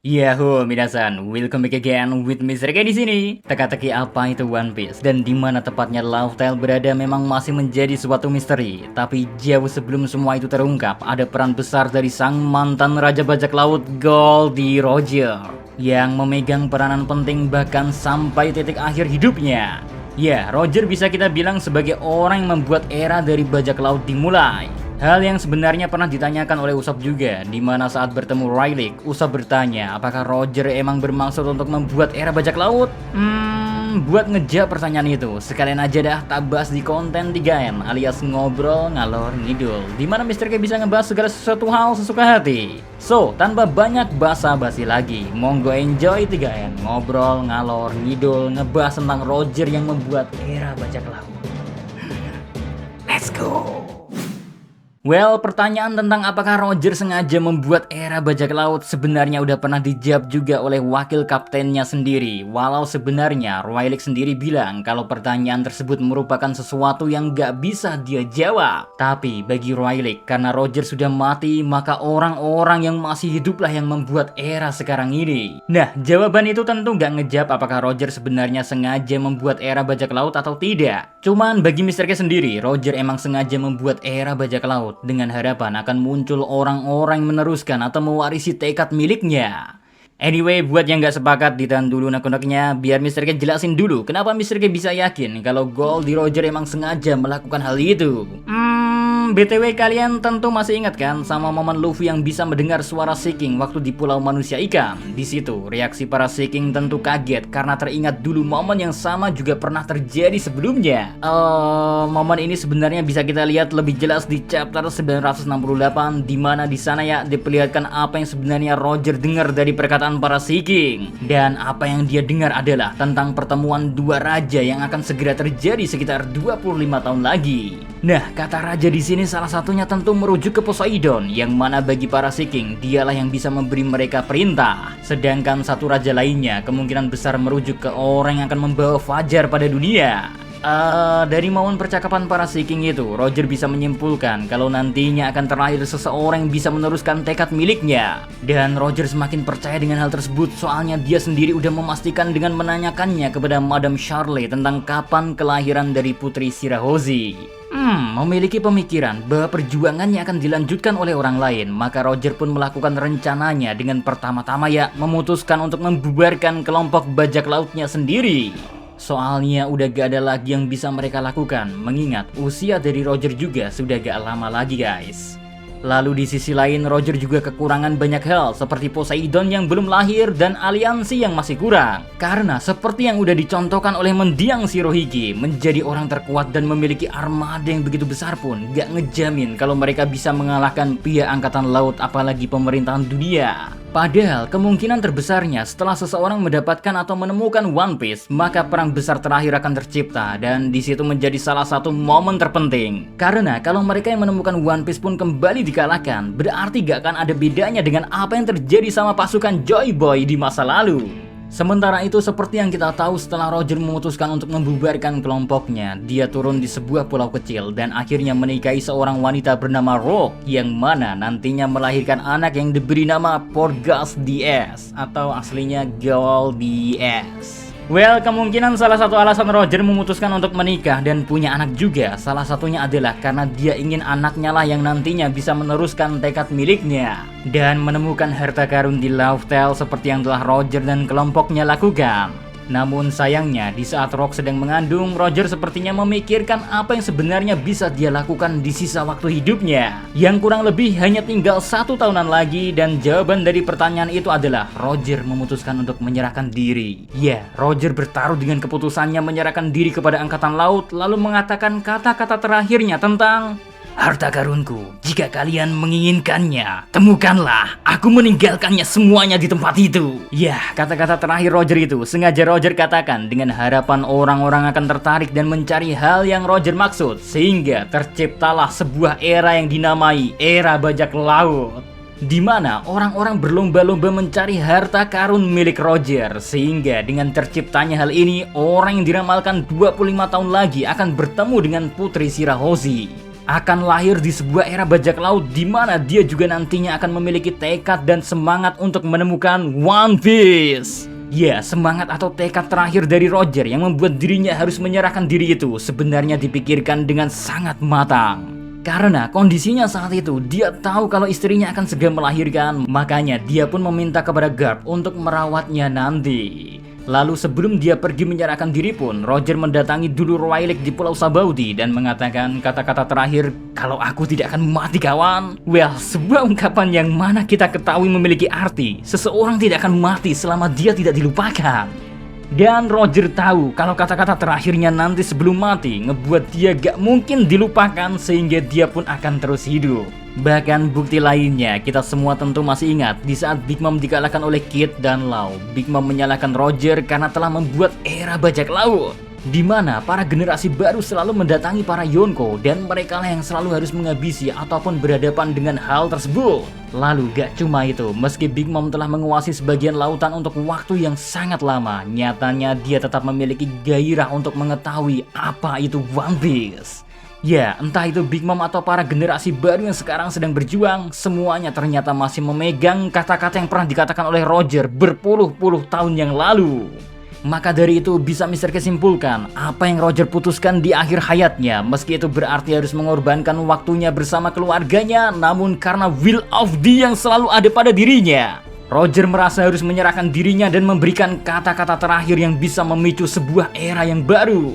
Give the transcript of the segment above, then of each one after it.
Yahoo, minasan, welcome back again with Mr. K di sini. Teka-teki apa itu One Piece dan di mana tepatnya Laugh Tale berada memang masih menjadi suatu misteri. Tapi jauh sebelum semua itu terungkap, ada peran besar dari sang mantan Raja Bajak Laut Goldie Roger yang memegang peranan penting bahkan sampai titik akhir hidupnya. Ya, Roger bisa kita bilang sebagai orang yang membuat era dari bajak laut dimulai. Hal yang sebenarnya pernah ditanyakan oleh Usopp juga, di mana saat bertemu Rayleigh, Usopp bertanya apakah Roger emang bermaksud untuk membuat era bajak laut? Buat ngejawab pertanyaan itu, sekalian aja dah tak bahas di konten 3N alias ngobrol ngalor ngidul, di mana Mr. K bisa ngebahas segala sesuatu hal sesuka hati. So, tanpa banyak basa-basi lagi, monggo enjoy 3N ngobrol ngalor ngidul ngebahas tentang Roger yang membuat era bajak laut. Let's go. Well, pertanyaan tentang apakah Roger sengaja membuat era bajak laut sebenarnya udah pernah dijawab juga oleh wakil kaptennya sendiri. Walau sebenarnya Rayleigh sendiri bilang kalau pertanyaan tersebut merupakan sesuatu yang gak bisa dia jawab. Tapi bagi Rayleigh, karena Roger sudah mati, maka orang-orang yang masih hiduplah yang membuat era sekarang ini. Nah, jawaban itu tentu gak ngejawab apakah Roger sebenarnya sengaja membuat era bajak laut atau tidak. Cuman bagi Mr. K sendiri, Roger emang sengaja membuat era bajak laut dengan harapan akan muncul orang-orang yang meneruskan atau mewarisi tekad miliknya. Anyway, buat yang gak sepakat, ditahan dulu nak-naknya biar Mr. K jelasin dulu kenapa Mr. K bisa yakin kalau Goldie Roger emang sengaja melakukan hal itu. BTW kalian tentu masih ingat kan sama momen Luffy yang bisa mendengar suara Sea King waktu di Pulau Manusia Ikan. Di situ reaksi para Sea King tentu kaget karena teringat dulu momen yang sama juga pernah terjadi sebelumnya. Momen ini sebenarnya bisa kita lihat lebih jelas di chapter 968, di mana di sana ya diperlihatkan apa yang sebenarnya Roger dengar dari perkataan para Sea King. Dan apa yang dia dengar adalah tentang pertemuan dua raja yang akan segera terjadi sekitar 25 tahun lagi. Nah, kata raja di sini salah satunya tentu merujuk ke Poseidon, yang mana bagi para Sea King dialah yang bisa memberi mereka perintah. Sedangkan satu raja lainnya kemungkinan besar merujuk ke orang yang akan membawa fajar pada dunia. Dari momen percakapan para Sea King itu, Roger bisa menyimpulkan kalau nantinya akan terlahir seseorang yang bisa meneruskan tekad miliknya. Dan Roger semakin percaya dengan hal tersebut soalnya dia sendiri udah memastikan dengan menanyakannya kepada Madame Charlie tentang kapan kelahiran dari Putri Shirahoshi. Memiliki pemikiran bahwa perjuangannya akan dilanjutkan oleh orang lain, maka Roger pun melakukan rencananya dengan pertama-tama ya memutuskan untuk membubarkan kelompok bajak lautnya sendiri. Soalnya udah gak ada lagi yang bisa mereka lakukan, mengingat usia dari Roger juga sudah gak lama lagi guys. Lalu di sisi lain Roger juga kekurangan banyak hal seperti Poseidon yang belum lahir dan aliansi yang masih kurang. Karena seperti yang udah dicontohkan oleh mendiang Shirohige, menjadi orang terkuat dan memiliki armada yang begitu besar pun gak ngejamin kalau mereka bisa mengalahkan pihak angkatan laut apalagi pemerintahan dunia. Padahal kemungkinan terbesarnya setelah seseorang mendapatkan atau menemukan One Piece, maka perang besar terakhir akan tercipta dan di situ menjadi salah satu momen terpenting. Karena kalau mereka yang menemukan One Piece pun kembali dikalahkan, berarti gak akan ada bedanya dengan apa yang terjadi sama pasukan Joy Boy di masa lalu. Sementara itu seperti yang kita tahu setelah Roger memutuskan untuk membubarkan kelompoknya, dia turun di sebuah pulau kecil dan akhirnya menikahi seorang wanita bernama Rock yang mana nantinya melahirkan anak yang diberi nama Porgas DS atau aslinya Goldie DS. Well, kemungkinan salah satu alasan Roger memutuskan untuk menikah dan punya anak juga salah satunya adalah karena dia ingin anaknya lah yang nantinya bisa meneruskan tekad miliknya dan menemukan harta karun di Laugh Tale seperti yang telah Roger dan kelompoknya lakukan. Namun sayangnya di saat Rock sedang mengandung, Roger sepertinya memikirkan apa yang sebenarnya bisa dia lakukan di sisa waktu hidupnya, yang kurang lebih hanya tinggal 1 tahunan lagi. Dan jawaban dari pertanyaan itu adalah Roger memutuskan untuk menyerahkan diri. Ya, Roger bertaruh dengan keputusannya menyerahkan diri kepada angkatan laut, lalu mengatakan kata-kata terakhirnya tentang harta karunku, jika kalian menginginkannya, temukanlah. Aku meninggalkannya semuanya di tempat itu. Ya, kata-kata terakhir Roger itu sengaja Roger katakan dengan harapan orang-orang akan tertarik dan mencari hal yang Roger maksud, sehingga terciptalah sebuah era yang dinamai era bajak laut, di mana orang-orang berlomba-lomba mencari harta karun milik Roger, sehingga dengan terciptanya hal ini, orang yang diramalkan 25 tahun lagi akan bertemu dengan Putri Shirahoshi. akan lahir di sebuah era bajak laut di mana dia juga nantinya akan memiliki tekad dan semangat untuk menemukan One Piece. Ya, semangat atau tekad terakhir dari Roger yang membuat dirinya harus menyerahkan diri itu sebenarnya dipikirkan dengan sangat matang. Karena kondisinya saat itu dia tahu kalau istrinya akan segera melahirkan, makanya dia pun meminta kepada Garp untuk merawatnya nanti. Lalu sebelum dia pergi menyerahkan diri pun, Roger mendatangi dulu Rayleigh di Pulau Sabaudi dan mengatakan kata-kata terakhir, "Kalau aku tidak akan mati kawan." Well, sebuah ungkapan yang mana kita ketahui memiliki arti, seseorang tidak akan mati selama dia tidak dilupakan. Dan Roger tahu kalau kata-kata terakhirnya nanti sebelum mati ngebuat dia gak mungkin dilupakan sehingga dia pun akan terus hidup. Bahkan bukti lainnya kita semua tentu masih ingat di saat Big Mom dikalahkan oleh Kid dan Law. Big Mom menyalahkan Roger karena telah membuat era bajak laut, di mana para generasi baru selalu mendatangi para Yonko dan mereka lah yang selalu harus menghabisi ataupun berhadapan dengan hal tersebut. Lalu gak cuma itu, meski Big Mom telah menguasai sebagian lautan untuk waktu yang sangat lama, nyatanya dia tetap memiliki gairah untuk mengetahui apa itu One Piece. Ya, entah itu Big Mom atau para generasi baru yang sekarang sedang berjuang, semuanya ternyata masih memegang kata-kata yang pernah dikatakan oleh Roger berpuluh-puluh tahun yang lalu. Maka dari itu bisa Mr. kesimpulkan apa yang Roger putuskan di akhir hayatnya, meski itu berarti harus mengorbankan waktunya bersama keluarganya, namun karena will of the yang selalu ada pada dirinya, Roger merasa harus menyerahkan dirinya dan memberikan kata-kata terakhir yang bisa memicu sebuah era yang baru.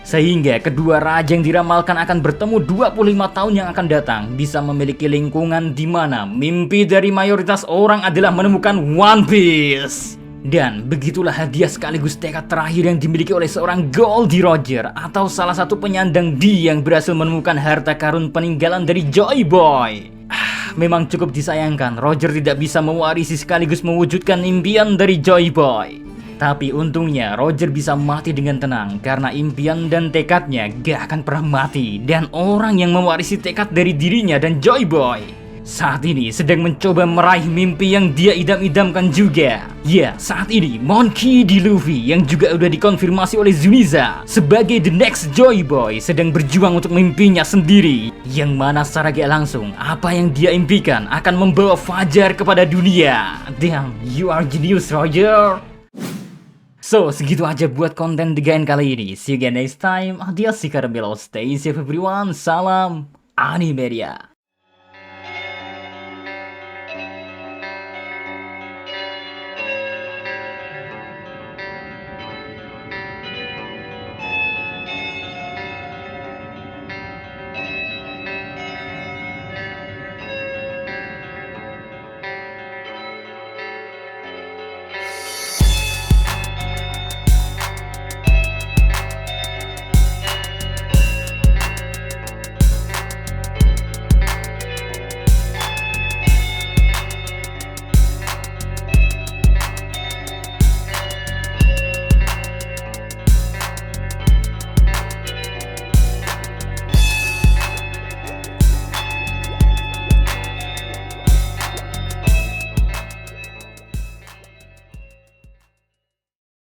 Sehingga kedua raja yang diramalkan akan bertemu 25 tahun yang akan datang bisa memiliki lingkungan di mana mimpi dari mayoritas orang adalah menemukan One Piece. Dan begitulah hadiah sekaligus tekad terakhir yang dimiliki oleh seorang Goldie Roger atau salah satu penyandang D yang berhasil menemukan harta karun peninggalan dari Joy Boy. Memang cukup disayangkan Roger tidak bisa mewarisi sekaligus mewujudkan impian dari Joy Boy. Tapi untungnya Roger bisa mati dengan tenang karena impian dan tekadnya gak akan pernah mati. Dan orang yang mewarisi tekad dari dirinya dan Joy Boy saat ini sedang mencoba meraih mimpi yang dia idam-idamkan juga. Ya, saat ini Monkey D. Luffy yang juga udah dikonfirmasi oleh Zuniza sebagai the next Joy Boy sedang berjuang untuk mimpinya sendiri, yang mana secara gak langsung apa yang dia impikan akan membawa fajar kepada dunia. Damn, you are genius Roger. So, segitu aja buat konten The Gain kali ini. See you again next time. Adios, si Karamelo. Stay safe everyone. Salam Animedia.